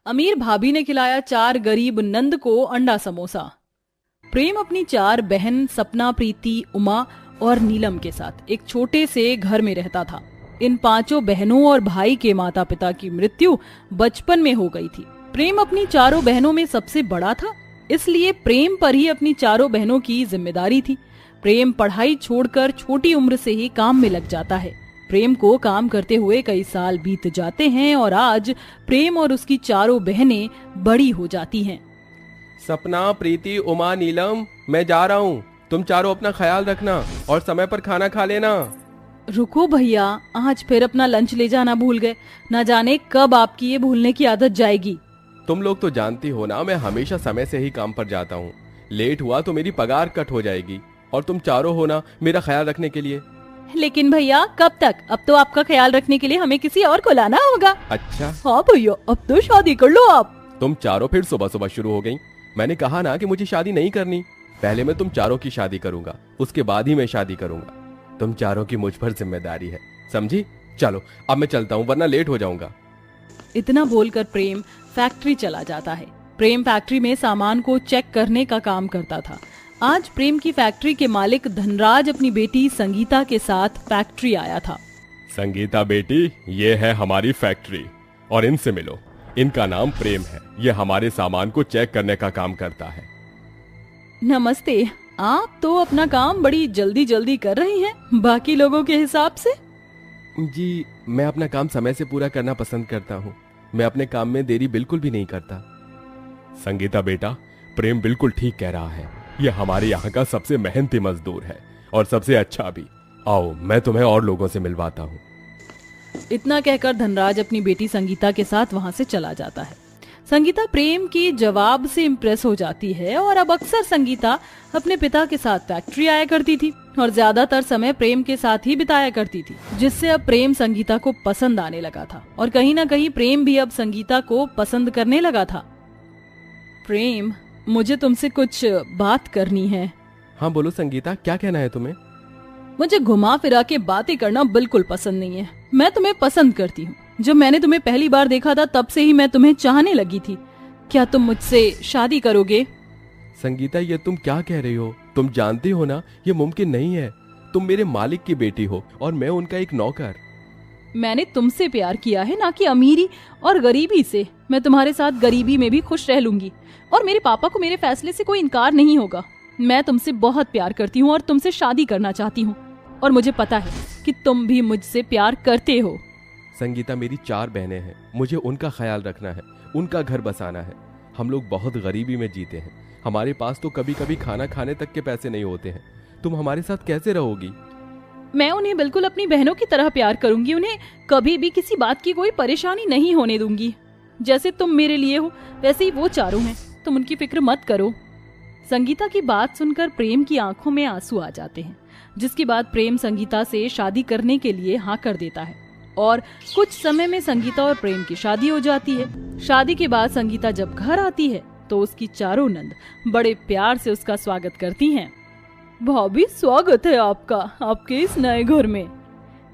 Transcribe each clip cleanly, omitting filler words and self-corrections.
अमीर भाभी ने खिलाया 4 गरीब नंद को अंडा समोसा। प्रेम अपनी 4 बहन सपना, प्रीति, उमा और नीलम के साथ एक छोटे से घर में रहता था। इन 5 बहनों और भाई के माता पिता की मृत्यु बचपन में हो गई थी। प्रेम अपनी 4 बहनों में सबसे बड़ा था, इसलिए प्रेम पर ही अपनी 4 बहनों की जिम्मेदारी थी। प्रेम पढ़ाई छोड़कर छोटी उम्र से ही काम में लग जाता है। प्रेम को काम करते हुए कई साल बीत जाते हैं और आज प्रेम और उसकी 4 बहनें बड़ी हो जाती हैं। सपना, प्रीति, उमा, नीलम, मैं जा रहा हूँ। तुम चारों अपना ख्याल रखना और समय पर खाना खा लेना। रुको भैया, आज फिर अपना लंच ले जाना भूल गए। न जाने कब आपकी ये भूलने की आदत जाएगी। तुम लोग तो जानती हो ना, मैं हमेशा समय से ही काम पर जाता हूँ। लेट हुआ तो मेरी पगार कट हो जाएगी। और तुम चारों हो ना मेरा ख्याल रखने के लिए। लेकिन भैया कब तक? अब तो आपका ख्याल रखने के लिए हमें किसी और को लाना होगा। अच्छा हाँ भैया, अब तो शादी कर लो आप। तुम चारों फिर सुबह सुबह शुरू हो गई। मैंने कहा ना कि मुझे शादी नहीं करनी। पहले मैं तुम चारों की शादी करूंगा, उसके बाद ही मैं शादी करूंगा। तुम चारों की मुझ पर जिम्मेदारी है, समझी? चलो अब मैं चलता हूँ वरना लेट हो जाऊंगा। इतना बोलकर प्रेम फैक्ट्री चला जाता है। प्रेम फैक्ट्री में सामान को चेक करने का काम करता था। आज प्रेम की फैक्ट्री के मालिक धनराज अपनी बेटी संगीता के साथ फैक्ट्री आया था। संगीता बेटी, ये है हमारी फैक्ट्री और इनसे मिलो। इनका नाम प्रेम है। ये हमारे सामान को चेक करने का काम करता है। नमस्ते। आप तो अपना काम बड़ी जल्दी जल्दी कर रही हैं, बाकी लोगों के हिसाब से। जी, मैं अपना काम समय से पूरा करना पसंद करता हूँ। मैं अपने काम में देरी बिल्कुल भी नहीं करता। संगीता बेटा, प्रेम बिल्कुल ठीक कह रहा है। ये हमारे यहाँ का सबसे मेहनती मजदूर है और सबसे अच्छा भी। आओ, मैं तुम्हें और लोगों से मिलवाता हूँ। इतना कहकर धनराज अपनी बेटी संगीता के साथ वहाँ से चला जाता है। संगीता प्रेम के जवाब से इम्प्रेस हो जाती है और अब अक्सर संगीता अपने पिता के साथ फैक्ट्री आया करती थी और ज्यादातर समय प्रेम के साथ ही बिताया करती थी, जिससे अब प्रेम संगीता को पसंद आने लगा था और कहीं ना कहीं प्रेम भी अब संगीता को पसंद करने लगा था। प्रेम, मुझे तुमसे कुछ बात करनी है। हाँ बोलो संगीता, क्या कहना है तुम्हें? मुझे घुमा फिरा के बातें करना बिल्कुल पसंद नहीं है। मैं तुम्हें पसंद करती हूँ। जब मैंने तुम्हें पहली बार देखा था तब से ही मैं तुम्हें चाहने लगी थी। क्या तुम मुझसे शादी करोगे? संगीता, ये तुम क्या कह रही हो? तुम जानती हो ना ये मुमकिन नहीं है। तुम मेरे मालिक की बेटी हो और मैं उनका एक नौकर। मैंने तुमसे प्यार किया है, ना कि अमीरी और गरीबी से। मैं तुम्हारे साथ गरीबी में भी खुश रह लूंगी और मेरे पापा को मेरे फैसले से कोई इनकार नहीं होगा। मैं तुमसे बहुत प्यार करती हूँ और तुमसे शादी करना चाहती हूँ और मुझे पता है कि तुम भी मुझसे प्यार करते हो। संगीता, मेरी 4 बहनें हैं। मुझे उनका ख्याल रखना है, उनका घर बसाना है। हम लोग बहुत गरीबी में जीते हैं। हमारे पास तो कभी कभी खाना खाने तक के पैसे नहीं होते हैं। तुम हमारे साथ कैसे रहोगी? मैं उन्हें बिल्कुल अपनी बहनों की तरह प्यार करूंगी। उन्हें कभी भी किसी बात की कोई परेशानी नहीं होने दूंगी। जैसे तुम मेरे लिए हो वैसे ही वो चारों हैं। तुम उनकी फिक्र मत करो। संगीता की बात सुनकर प्रेम की आंखों में आंसू आ जाते हैं, जिसके बाद प्रेम संगीता से शादी करने के लिए हाँ कर देता है और कुछ समय में संगीता और प्रेम की शादी हो जाती है। शादी के बाद संगीता जब घर आती है तो उसकी 4 नंद बड़े प्यार से उसका स्वागत करती हैं। भाभी, स्वागत है आपका आपके इस नए घर में।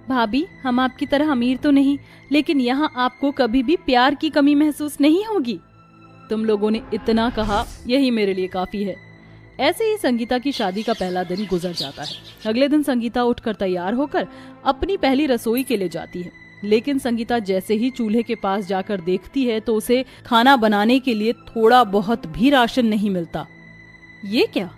भाभी, हम आपकी तरह अमीर तो नहीं, लेकिन यहाँ आपको कभी भी प्यार की कमी महसूस नहीं होगी। तुम लोगों ने इतना कहा, यही मेरे लिए काफी है। ऐसे ही संगीता की शादी का पहला दिन गुजर जाता है। अगले दिन संगीता उठकर तैयार होकर अपनी पहली रसोई के लिए जाती है, लेकिन संगीता जैसे ही चूल्हे के पास जाकर देखती है तो उसे खाना बनाने के लिए थोड़ा बहुत भी राशन नहीं मिलता। ये क्या?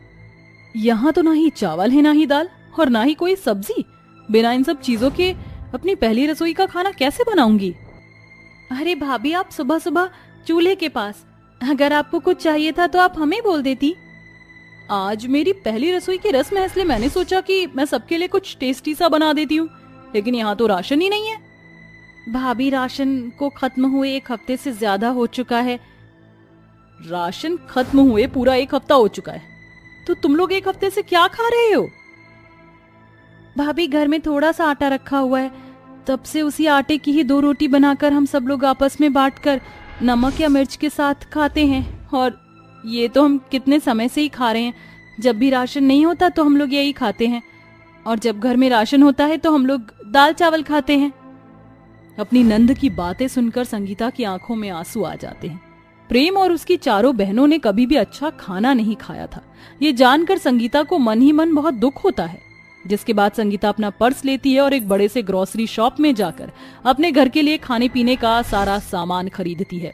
यहाँ तो ना ही चावल है, ना ही दाल और ना ही कोई सब्जी। बिना इन सब चीजों के अपनी पहली रसोई का खाना कैसे बनाऊंगी? अरे भाभी, आप सुबह सुबह चूल्हे के पास, अगर आपको कुछ चाहिए था तो आप हमें बोल देती। आज मेरी पहली रसोई की रस्म है, इसलिए मैंने सोचा कि मैं सबके लिए कुछ टेस्टी सा बना देती हूँ, लेकिन यहाँ तो राशन ही नहीं है। भाभी, राशन को खत्म हुए 1 हफ्ते से ज्यादा हो चुका है। राशन खत्म हुए पूरा 1 हफ्ता हो चुका है, तो तुम लोग 1 हफ्ते से क्या खा रहे हो? भाभी, घर में थोड़ा सा आटा रखा हुआ है, तब से उसी आटे की ही 2 रोटी बनाकर हम सब लोग आपस में बांटकर नमक या मिर्च के साथ खाते हैं। और ये तो हम कितने समय से ही खा रहे हैं। जब भी राशन नहीं होता तो हम लोग यही खाते हैं, और जब घर में राशन होता है तो हम लोग दाल चावल खाते हैं। अपनी नंद की बातें सुनकर संगीता की आंखों में आंसू आ जाते हैं। प्रेम और उसकी चारों बहनों ने कभी भी अच्छा खाना नहीं खाया था। ये जानकर संगीता को मन ही मन बहुत दुख होता है। जिसके बाद संगीता अपना पर्स लेती है और एक बड़े से ग्रोसरी शॉप में जाकर अपने घर के लिए खाने पीने का सारा सामान खरीदती है।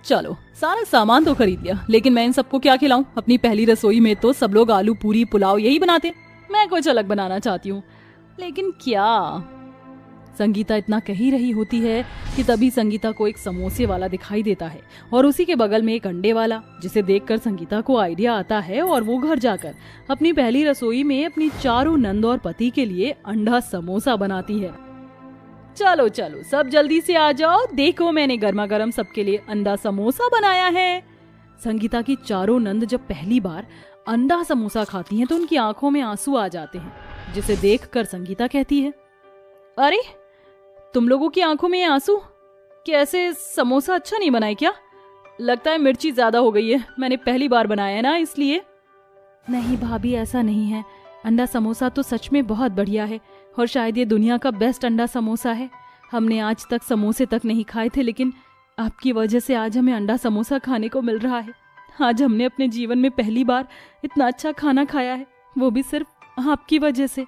चलो, सारा सामान तो खरीद लिया, लेकिन मैं इन सबको क्या खिलाऊं? अपनी पहली रसोई में तो सब लोग आलू पूरी पुलाव यही बनाते, मैं कुछ अलग बनाना चाहती हूँ, लेकिन क्या? संगीता इतना कह ही रही होती है कि तभी संगीता को एक समोसे वाला दिखाई देता है और उसी के बगल में एक अंडे वाला, जिसे देखकर संगीता को आइडिया आता है और वो घर जाकर अपनी पहली रसोई में अपनी चारों नंद और पति के लिए अंडा समोसा बनाती है। चलो चलो, सब जल्दी से आ जाओ, देखो मैंने गर्मा गर्म सबके लिए अंडा समोसा बनाया है। संगीता की चारों नंद जब पहली बार अंडा समोसा खाती हैं तो उनकी आंखों में आंसू आ जाते हैं, जिसे देखकर संगीता कहती है, अरे तुम लोगों की आंखों में आंसू? कैसे, समोसा अच्छा नहीं बनाए क्या? लगता है मिर्ची ज्यादा हो गई है, मैंने पहली बार बनाया है ना इसलिए। नहीं भाभी, ऐसा नहीं है, अंडा समोसा तो सच में बहुत बढ़िया है और शायद ये दुनिया का बेस्ट अंडा समोसा है। हमने आज तक समोसे तक नहीं खाए थे, लेकिन आपकी वजह से आज हमें अंडा समोसा खाने को मिल रहा है। आज हमने अपने जीवन में पहली बार इतना अच्छा खाना खाया है, वो भी सिर्फ आपकी वजह से।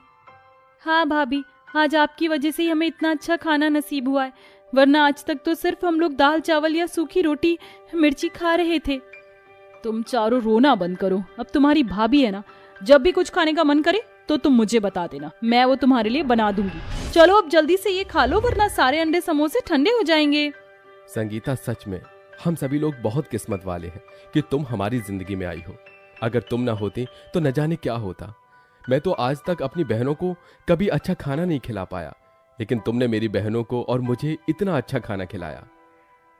हाँ भाभी, आज आपकी वजह से ही हमें इतना अच्छा खाना नसीब हुआ है, वरना आज तक तो सिर्फ हम लोग दाल चावल या सूखी रोटी मिर्ची खा रहे थे। तुम चारों रोना बंद करो, अब तुम्हारी भाभी है ना, जब भी कुछ खाने का मन करे तो तुम मुझे बता देना, मैं वो तुम्हारे लिए बना दूंगी। चलो अब जल्दी से ये खा लो, वरना सारे अंडे समोसे ठंडे हो जाएंगे। संगीता, सच में हम सभी लोग बहुत किस्मत वाले हैं कि तुम हमारी जिंदगी में आई हो। अगर तुम ना होती तो न जाने क्या होता। मैं तो आज तक अपनी बहनों को कभी अच्छा खाना नहीं खिला पाया, लेकिन तुमने मेरी बहनों को और मुझे इतना अच्छा खाना खिलाया।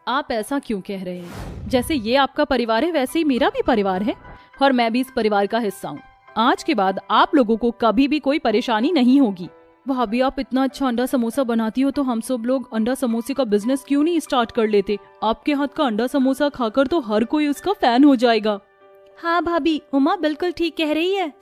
आप ऐसा क्यों कह रहे हैं? जैसे ये आपका परिवार है वैसे ही मेरा भी परिवार है और मैं भी इस परिवार का हिस्सा हूँ। आज के बाद आप लोगों को कभी भी कोई परेशानी नहीं होगी। भाभी, आप इतना अच्छा अंडा समोसा बनाती हो तो हम सब लोग अंडा समोसे का बिजनेस क्यों नहीं स्टार्ट कर लेते? आपके हाथ का अंडा समोसा खाकर तो हर कोई उसका फैन हो जाएगा। हाँ भाभी, उमा बिल्कुल ठीक कह रही है।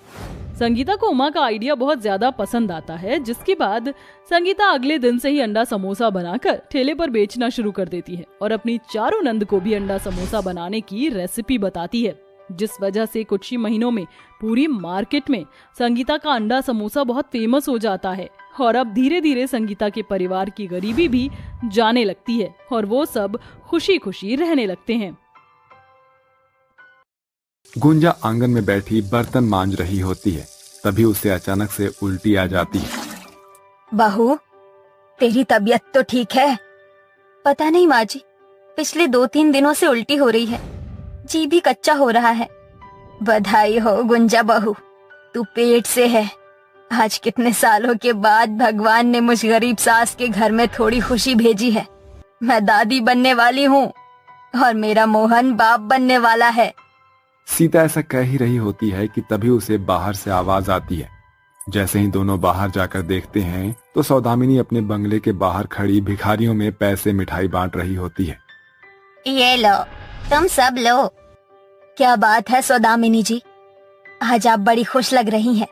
संगीता को उमा का आइडिया बहुत ज्यादा पसंद आता है, जिसके बाद संगीता अगले दिन से ही अंडा समोसा बनाकर ठेले पर बेचना शुरू कर देती है और अपनी चारों नंद को भी अंडा समोसा बनाने की रेसिपी बताती है, जिस वजह से कुछ ही महीनों में पूरी मार्केट में संगीता का अंडा समोसा बहुत फेमस हो जाता है और अब धीरे धीरे संगीता के परिवार की गरीबी भी जाने लगती है और वो सब खुशी खुशी रहने लगते हैं। गुंजा आंगन में बैठी बर्तन मांज रही होती है, तभी उसे अचानक से उल्टी आ जाती है। बहू, तेरी तबीयत तो ठीक है? पता नहीं माँ जी, पिछले 2-3 दिनों से उल्टी हो रही है, जी भी कच्चा हो रहा है। बधाई हो गुंजा बहू, तू पेट से है। आज कितने सालों के बाद भगवान ने मुझ गरीब सास के घर में थोड़ी खुशी भेजी है। मैं दादी बनने वाली हूँ और मेरा मोहन बाप बनने वाला है। सीता ऐसा कह ही रही होती है कि तभी उसे बाहर से आवाज आती है। जैसे ही दोनों बाहर जाकर देखते हैं तो सौदामिनी अपने बंगले के बाहर खड़ी भिखारियों में पैसे मिठाई बांट रही होती है। ये लो, तुम सब लो। क्या बात है सौदामिनी जी, आज आप बड़ी खुश लग रही हैं।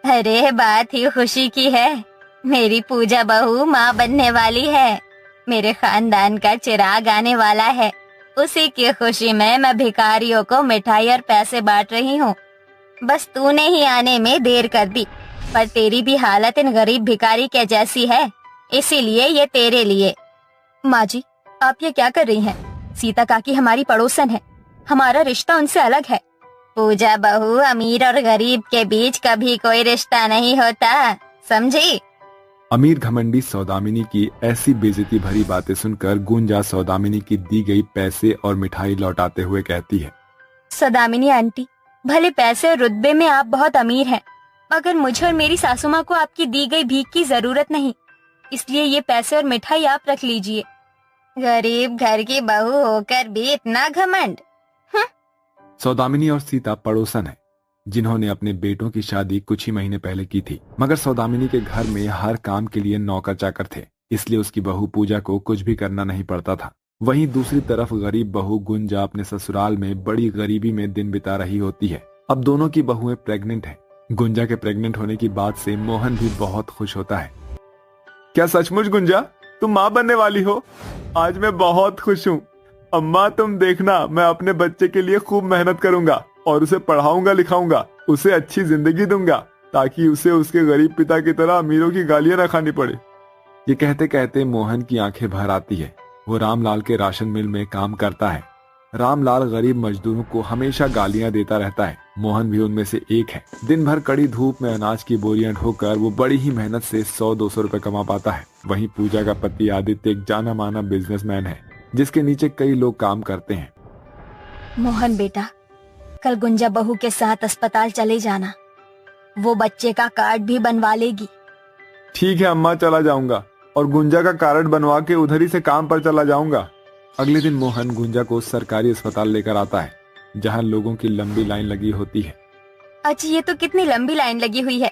अरे बात ही खुशी की है, मेरी पूजा बहू माँ बनने वाली है, मेरे खानदान का चिराग आने वाला है। उसी की खुशी में मैं भिखारियों को मिठाई और पैसे बांट रही हूँ। बस तूने ही आने में देर कर दी, पर तेरी भी हालत इन गरीब भिखारी के जैसी है, इसीलिए ये तेरे लिए। माँ जी, आप ये क्या कर रही हैं? सीता काकी हमारी पड़ोसन है, हमारा रिश्ता उनसे अलग है। पूजा बहू, अमीर और गरीब के बीच कभी कोई रिश्ता नहीं होता, समझी? अमीर घमंडी सौदामिनी की ऐसी बेइज्जती भरी बातें सुनकर गुंजा सौदामिनी की दी गई पैसे और मिठाई लौटाते हुए कहती है, सौदामिनी आंटी, भले पैसे और रुतबे में आप बहुत अमीर हैं, मगर मुझे और मेरी सासू माँ को आपकी दी गई भीख की जरूरत नहीं, इसलिए ये पैसे और मिठाई आप रख लीजिए। गरीब घर की बहू होकर भी इतना घमंड। सौदामिनी और सीता पड़ोसन है, जिन्होंने अपने बेटों की शादी कुछ ही महीने पहले की थी, मगर सौदामिनी के घर में हर काम के लिए नौकर चाकर थे, इसलिए उसकी बहू पूजा को कुछ भी करना नहीं पड़ता था। वहीं दूसरी तरफ गरीब बहू गुंजा अपने ससुराल में बड़ी गरीबी में दिन बिता रही होती है। अब दोनों की बहुएं प्रेग्नेंट हैं। गुंजा के प्रेग्नेंट होने की बात से मोहन भी बहुत खुश होता है। क्या सचमुच गुंजा? तुम माँ बनने वाली हो। आज मैं बहुत खुश हूँ। अम्मा तुम देखना, मैं अपने बच्चे के लिए खूब मेहनत करूंगा और उसे पढ़ाऊंगा लिखाऊंगा, उसे अच्छी जिंदगी दूंगा ताकि उसे उसके गरीब पिता की तरह अमीरों की गालियां न खानी पड़े। ये कहते कहते मोहन की आंखें भर आती है। वो रामलाल के राशन मिल में काम करता है। रामलाल गरीब मजदूरों को हमेशा गालियां देता रहता है। मोहन भी उनमें से एक है। दिन भर कड़ी धूप में अनाज की बोरियां ढोकर वो बड़ी ही मेहनत से 100-200 रुपए कमा पाता है। वहीं पूजा का पति आदित्य एक जाना माना बिजनेसमैन है जिसके नीचे कई लोग काम करते हैं। मोहन बेटा, कल गुंजा बहू के साथ अस्पताल चले जाना, वो बच्चे का कार्ड भी बनवा लेगी। ठीक है अम्मा, चला जाऊंगा और गुंजा का कार्ड बनवा के उधर ही से काम पर चला जाऊंगा। अगले दिन मोहन गुंजा को सरकारी अस्पताल लेकर आता है जहां लोगों की लंबी लाइन लगी होती है। अच्छा, ये तो कितनी लंबी लाइन लगी हुई है।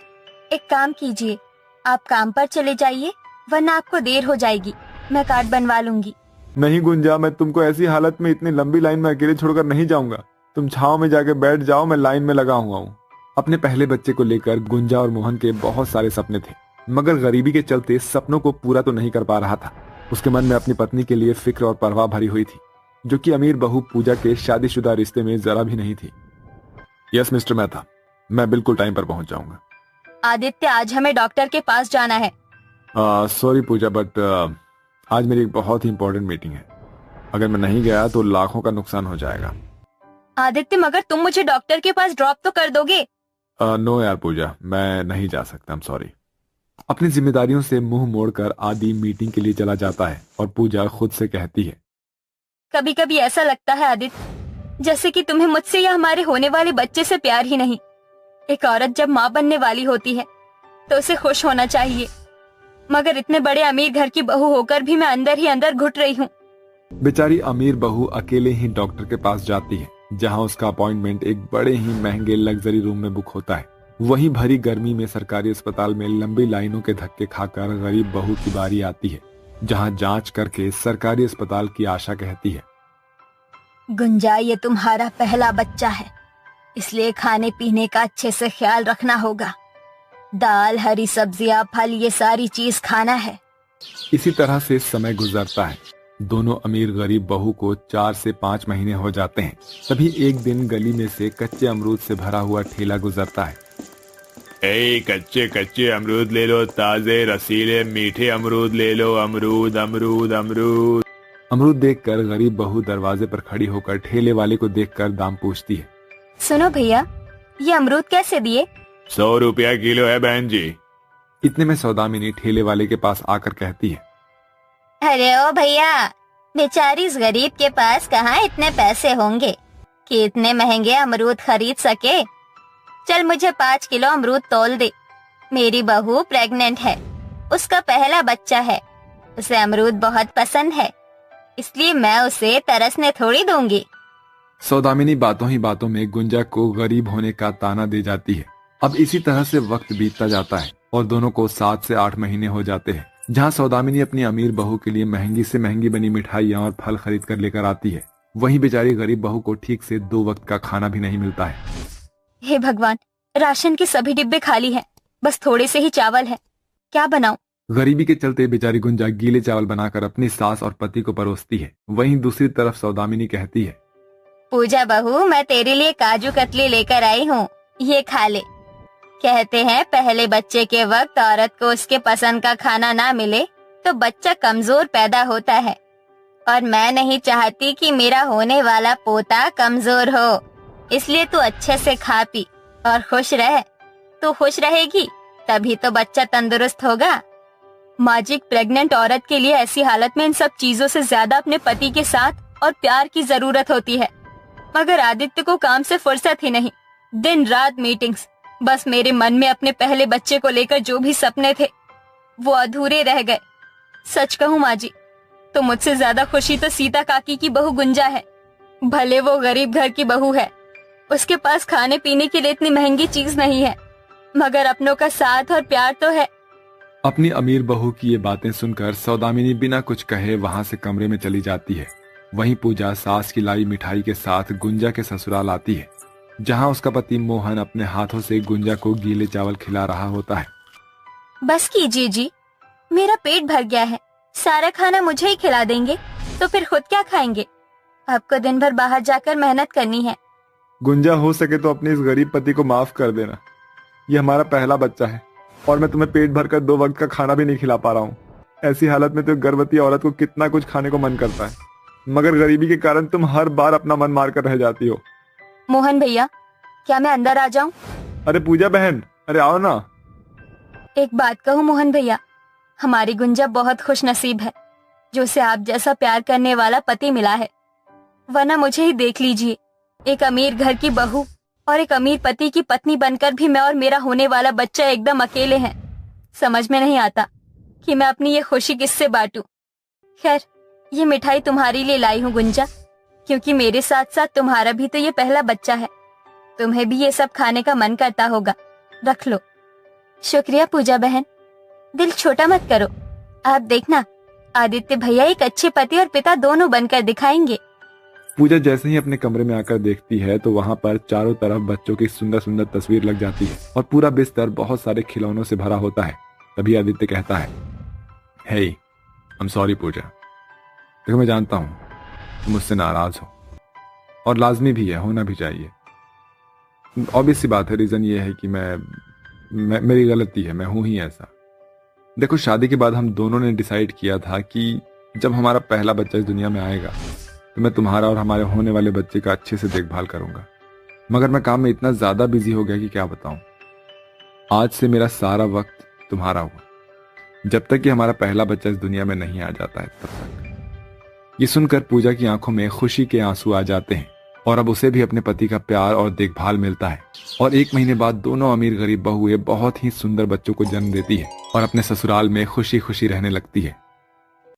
एक काम कीजिए, आप काम पर चले जाइए वरना आपको देर हो जाएगी। मैं कार्ड बनवा लूंगी। नहीं गुंजा, मैं तुमको ऐसी हालत में इतनी लंबी लाइन में अकेले छोड़कर नहीं जाऊंगा। तुम छांव में जाके बैठ जाओ, मैं लाइन में लगा हुआ हूँ। अपने पहले बच्चे को लेकर गुंजा और मोहन के बहुत सारे सपने थे, मगर गरीबी के चलते सपनों को पूरा तो नहीं कर पा रहा था। उसके मन में अपनी पत्नी के लिए फिक्र और परवाह भरी हुई थी, जो कि अमीर बहू पूजा के शादीशुदा रिश्ते में जरा भी नहीं थी। यस मिस्टर मेहता, मैं बिल्कुल टाइम पर पहुंच जाऊंगा। आदित्य, आज हमें डॉक्टर के पास जाना है। सॉरी पूजा, बट आज मेरी एक बहुत ही इंपॉर्टेंट मीटिंग है। अगर मैं नहीं गया तो लाखों का नुकसान हो जाएगा। आदित्य, मगर तुम मुझे डॉक्टर के पास ड्रॉप तो कर दोगे? नो यार पूजा, मैं नहीं जा सकता, I'm सॉरी। अपनी जिम्मेदारियों से मुंह मोड़कर आदि मीटिंग के लिए चला जाता है और पूजा खुद से कहती है, कभी कभी ऐसा लगता है आदित्य, जैसे कि तुम्हें मुझसे या हमारे होने वाले बच्चे से प्यार ही नहीं। एक औरत जब माँ बनने वाली होती है तो उसे खुश होना चाहिए, मगर इतने बड़े अमीर घर की बहू होकर भी मैं अंदर ही अंदर घुट रही हूँ। बेचारी अमीर बहू अकेले ही डॉक्टर के पास जाती है, जहां उसका अपॉइंटमेंट एक बड़े ही महंगे लग्जरी रूम में बुक होता है। वहीं भरी गर्मी में सरकारी अस्पताल में लंबी लाइनों के धक्के खाकर गरीब बहू की बारी आती है, जहां जांच करके सरकारी अस्पताल की आशा कहती है, गुंजा, ये तुम्हारा पहला बच्चा है, इसलिए खाने पीने का अच्छे से ख्याल रखना होगा। दाल, हरी सब्जियां, फल, ये सारी चीज खाना है। इसी तरह से समय गुजरता है। दोनों अमीर गरीब बहू को 4 से 5 महीने हो जाते हैं। तभी एक दिन गली में से कच्चे अमरूद से भरा हुआ ठेला गुजरता है। ए कच्चे कच्चे अमरूद ले लो, ताजे रसीले मीठे अमरूद ले लो, अमरूद अमरूद अमरूद। अमरूद देखकर गरीब बहू दरवाजे पर खड़ी होकर ठेले वाले को देखकर दाम पूछती है। सुनो भैया, ये अमरूद कैसे दिए? 100 रुपया किलो है बहन जी। इतने में सौदामिनी ठेले वाले के पास आकर कहती है, अरे ओ भैया, बेचारी इस गरीब के पास कहाँ इतने पैसे होंगे कि इतने महंगे अमरूद खरीद सके। चल मुझे 5 किलो अमरूद तौल दे। मेरी बहू प्रेग्नेंट है, उसका पहला बच्चा है, उसे अमरूद बहुत पसंद है, इसलिए मैं उसे तरसने थोड़ी दूंगी। सौदामिनी बातों ही बातों में गुंजा को गरीब होने का ताना दे जाती है। अब इसी तरह से वक्त बीतता जाता है और दोनों को 7 से 8 महीने हो जाते हैं, जहां सौदामिनी अपनी अमीर बहू के लिए महंगी से महंगी बनी मिठाइयां और फल खरीद कर लेकर आती है। वहीं बेचारी गरीब बहू को ठीक से 2 वक्त का खाना भी नहीं मिलता है। हे भगवान, राशन के सभी डिब्बे खाली हैं, बस थोड़े से ही चावल है, क्या बनाऊं? गरीबी के चलते बेचारी गुंजा गीले चावल बनाकर अपनी सास और पति को परोसती है। वहीं दूसरी तरफ सौदामिनी कहती है, पूजा बहू, मैं तेरे लिए काजू कतली लेकर आई हूँ, ये खा ले। कहते हैं पहले बच्चे के वक्त औरत को उसके पसंद का खाना ना मिले तो बच्चा कमजोर पैदा होता है, और मैं नहीं चाहती कि मेरा होने वाला पोता कमजोर हो, इसलिए तू अच्छे से खा पी और खुश रह। तू खुश रहेगी तभी तो बच्चा तंदुरुस्त होगा। माजिक प्रेग्नेंट औरत के लिए ऐसी हालत में इन सब चीजों से ज्यादा अपने पति के साथ और प्यार की जरूरत होती है, मगर आदित्य को काम से फुर्सत ही नहीं। दिन रात मीटिंग्स, बस मेरे मन में अपने पहले बच्चे को लेकर जो भी सपने थे वो अधूरे रह गए। सच कहूँ माँ जी, तो मुझसे ज्यादा खुशी तो सीता काकी की बहू गुंजा है। भले वो गरीब घर की बहू है, उसके पास खाने पीने के लिए इतनी महंगी चीज नहीं है, मगर अपनों का साथ और प्यार तो है। अपनी अमीर बहू की ये बातें सुनकर सौदामिनी बिना कुछ कहे वहां से कमरे में चली जाती है। वहीं पूजा सास की लाई मिठाई के साथ गुंजा के ससुराल आती है, जहां उसका पति मोहन अपने हाथों से गुंजा को गीले चावल खिला रहा होता है। बस कीजिए जी, मेरा पेट भर गया है, सारा खाना मुझे ही खिला देंगे तो फिर खुद क्या खाएंगे? आपको दिन भर बाहर जाकर मेहनत करनी है। गुंजा, हो सके तो अपने इस गरीब पति को माफ कर देना। ये हमारा पहला बच्चा है और मैं तुम्हें पेट भरकर 2 वक्त का खाना भी नहीं खिला पा रहा हूँ। ऐसी हालत में तो गर्भवती औरत को कितना कुछ खाने को मन करता है, मगर गरीबी के कारण तुम हर बार अपना मन मार कर रह जाती हो। मोहन भैया, क्या मैं अंदर आ जाऊं? अरे पूजा बहन, अरे आओ ना। एक बात कहूं मोहन भैया, हमारी गुंजा बहुत खुश नसीब है जो उसे आप जैसा प्यार करने वाला पति मिला है। वरना मुझे ही देख लीजिए, एक अमीर घर की बहू और एक अमीर पति की पत्नी बनकर भी मैं और मेरा होने वाला बच्चा एकदम अकेले हैं। समझ में नहीं आता कि मैं अपनी ये खुशी किससे बांटूं। खैर, ये मिठाई तुम्हारे लिए लाई हूँ गुंजा, क्योंकि मेरे साथ साथ तुम्हारा भी तो ये पहला बच्चा है। तुम्हें भी ये सब खाने का मन करता होगा, रख लो। शुक्रिया पूजा बहन, दिल छोटा मत करो। आप देखना, आदित्य भैया एक अच्छे पति और पिता दोनों बनकर दिखाएंगे। पूजा जैसे ही अपने कमरे में आकर देखती है तो वहां पर चारों तरफ बच्चों की सुंदर सुंदर तस्वीर लग जाती है और पूरा बिस्तर बहुत सारे खिलौनों से भरा होता है। तभी आदित्य कहता है, हे आई एम सॉरी पूजा, देखो मैं जानता हूँ तुम मुझसे नाराज हो और लाजमी भी है, होना भी चाहिए। ऑब्वियस सी बात है, रीजन ये है कि मेरी गलती है, मैं हूं ही ऐसा। देखो, शादी के बाद हम दोनों ने डिसाइड किया था कि जब हमारा पहला बच्चा इस दुनिया में आएगा तो मैं तुम्हारा और हमारे होने वाले बच्चे का अच्छे से देखभाल करूंगा। मगर मैं काम में इतना ज्यादा बिजी हो गया कि क्या बताऊं। आज से मेरा सारा वक्त तुम्हारा हुआ, जब तक कि हमारा पहला बच्चा इस दुनिया में नहीं आ जाता है तब तक। ये सुनकर पूजा की आंखों में खुशी के आंसू आ जाते हैं और अब उसे भी अपने पति का प्यार और देखभाल मिलता है और 1 महीने बाद दोनों अमीर गरीब बहुएं बहुत ही सुंदर बच्चों को जन्म देती है और अपने ससुराल में खुशी खुशी रहने लगती है।